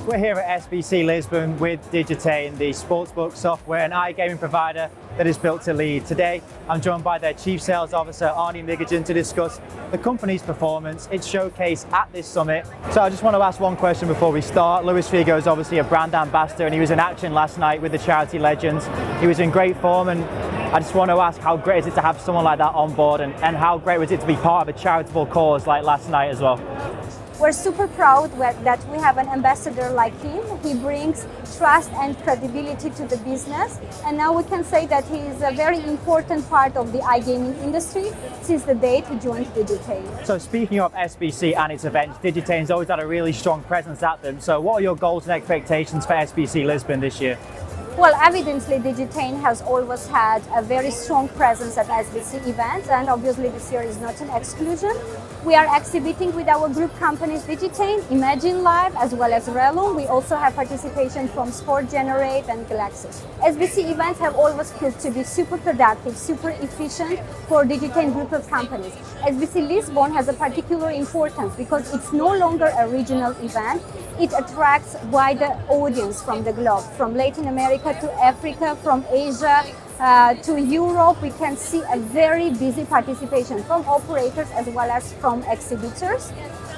We're here at SBC Lisbon with Digitain, the sportsbook software and iGaming provider that is built to lead. Today, I'm joined by their Chief Sales Officer, Ani Mkrtchyan, to discuss the company's performance, its showcase at this summit. So I just want to ask one question before we start. Luis Figo is obviously a brand ambassador and he was in action last night with the charity legends. He was in great form, and I just want to ask, how great is it to have someone like that on board, and how great was it to be part of a charitable cause like last night as well? We're super proud that we have an ambassador like him. He brings trust and credibility to the business, and now we can say that he is a very important part of the iGaming industry since the day he joined Digitain. So speaking of SBC and its events, Digitain's always had a really strong presence at them. So what are your goals and expectations for SBC Lisbon this year? Well, evidently Digitain has always had a very strong presence at SBC events, and obviously this year is not an exclusion. We are exhibiting with our group companies Digitain, Imagine Live, as well as LatAm. We also have participation from Sport Generate and Galaxy. SBC events have always proved to be super productive, super efficient for Digitain group of companies. SBC Lisbon has a particular importance because it's no longer a regional event. It attracts wider audience from the globe, from Latin America to Africa, from Asia to Europe. We can see a very busy participation from operators as well as from exhibitors.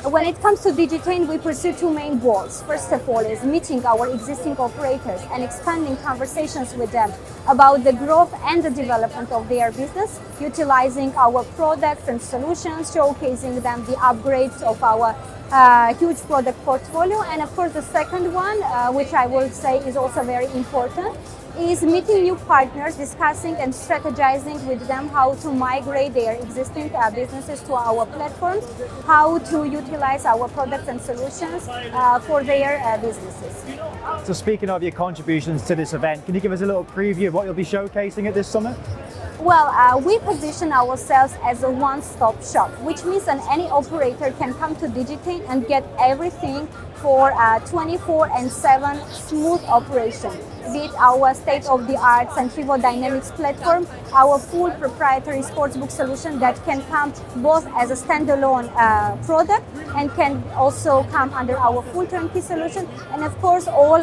When it comes to Digitain, we pursue two main goals. First of all is meeting our existing operators and expanding conversations with them about the growth and the development of their business, utilizing our products and solutions, showcasing them the upgrades of our huge product portfolio. And of course the second one, which I will say is also very important, is meeting new partners, discussing and strategizing with them how to migrate their existing businesses to our platforms, how to utilize our products and solutions for their businesses. So speaking of your contributions to this event, can you give us a little preview of what you'll be showcasing at this summit? Well, we position ourselves as a one-stop shop, which means that any operator can come to Digitain and get everything for 24/7 smooth operation. Be it our state-of-the-art Centrivo Dynamics platform, our full proprietary sportsbook solution that can come both as a standalone product and can also come under our full turnkey solution, and of course all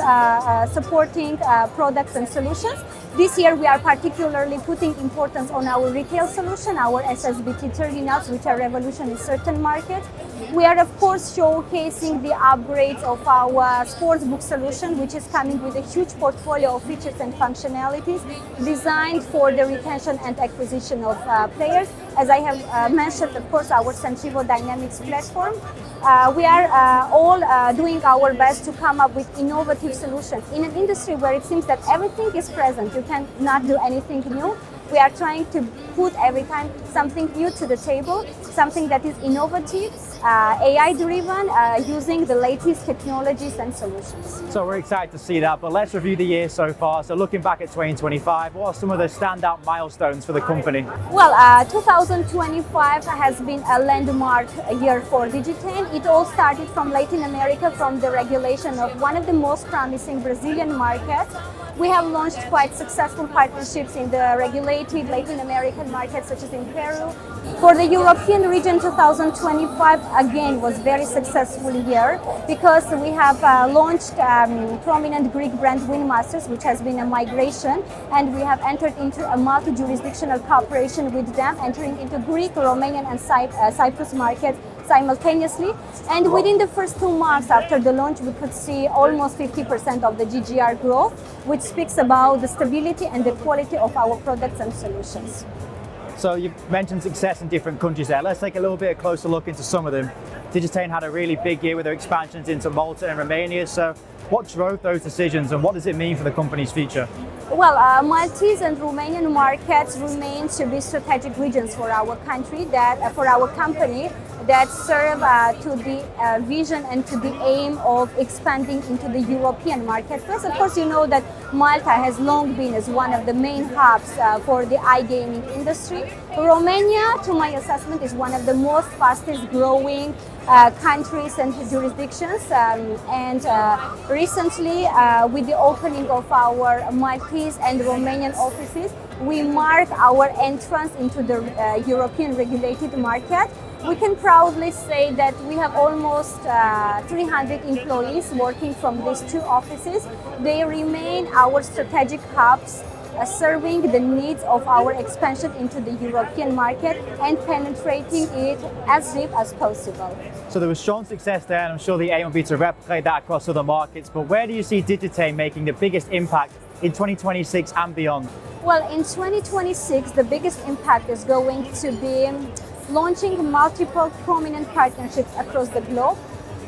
supporting products and solutions. This year we are particularly putting importance on our retail solution, our SSBT terminals, which are revolution in certain markets. We are of course showcasing the upgrades of our sportsbook solution, which is coming with a huge portfolio of features and functionalities designed for the retention and acquisition of players. As I have mentioned, of course, our Centrivo Dynamics platform. We are all doing our best to come up with innovative solutions. In an industry where it seems that everything is present, you cannot do anything new. We are trying to put every time something new to the table, something that is innovative, AI-driven, using the latest technologies and solutions. So we're excited to see that, but let's review the year so far. So looking back at 2025, what are some of the standout milestones for the company? Well, 2025 has been a landmark year for Digitain. It all started from Latin America, from the regulation of one of the most promising Brazilian markets. We have launched quite successful partnerships in the regulated Latin American markets, such as in Peru. For the European region, 2025 again was very successful year because we have launched prominent Greek brand Winmasters, which has been a migration, and we have entered into a multi-jurisdictional cooperation with them, entering into Greek, Romanian and Cyprus markets simultaneously. And within the first 2 months after the launch, we could see almost 50% of the GGR growth, which speaks about the stability and the quality of our products and solutions. So you've mentioned success in different countries there. Let's take a little bit closer look into some of them. Digitain had a really big year with their expansions into Malta and Romania. So what drove those decisions and what does it mean for the company's future? Well, Maltese and Romanian markets remain to be strategic regions for our country, for our company, that serve to the vision and to the aim of expanding into the European market. First, of course, you know that Malta has long been as one of the main hubs for the iGaming industry. Romania, to my assessment, is one of the most fastest growing countries and jurisdictions, and recently with the opening of our Maltese and Romanian offices, we mark our entrance into the European regulated market. We can proudly say that we have almost 300 employees working from these two offices. They remain our strategic hubs, serving the needs of our expansion into the European market and penetrating it as deep as possible. So there was strong success there, and I'm sure the aim will be to replicate that across other markets. But where do you see Digitain making the biggest impact in 2026 and beyond? Well, in 2026, the biggest impact is going to be launching multiple prominent partnerships across the globe,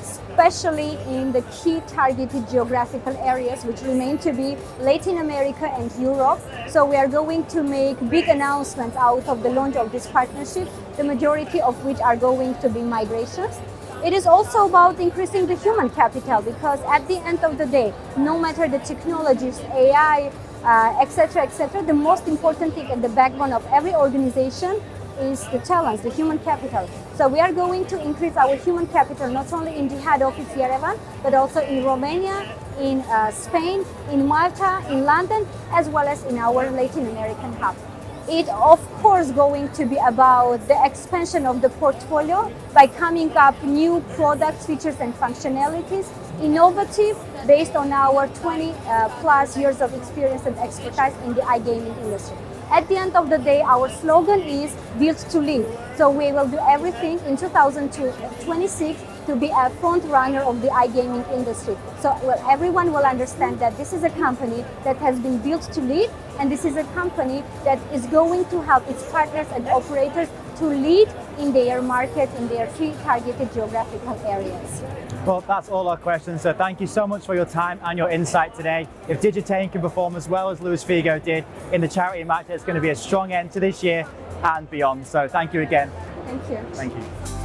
especially in the key targeted geographical areas, which remain to be Latin America and Europe. So we are going to make big announcements out of the launch of this partnership, the majority of which are going to be migrations. It is also about increasing the human capital, because at the end of the day, no matter the technologies, AI, etc., the most important thing at the backbone of every organization is the talents, the human capital. So we are going to increase our human capital not only in the head office Yerevan, but also in Romania, in Spain, in Malta, in London, as well as in our Latin American hub. It of course going to be about the expansion of the portfolio by coming up new products, features and functionalities, innovative, based on our 20 plus years of experience and expertise in the iGaming industry. At the end of the day, our slogan is built to lead. So we will do everything in 2026 to be a front runner of the iGaming industry. So everyone will understand that this is a company that has been built to lead, and this is a company that is going to help its partners and operators to lead in their market, in their three targeted geographical areas. Well, that's all our questions. So thank you so much for your time and your insight today. If Digitain can perform as well as Luis Figo did in the charity match, it's going to be a strong end to this year and beyond. So thank you again. Thank you. Thank you.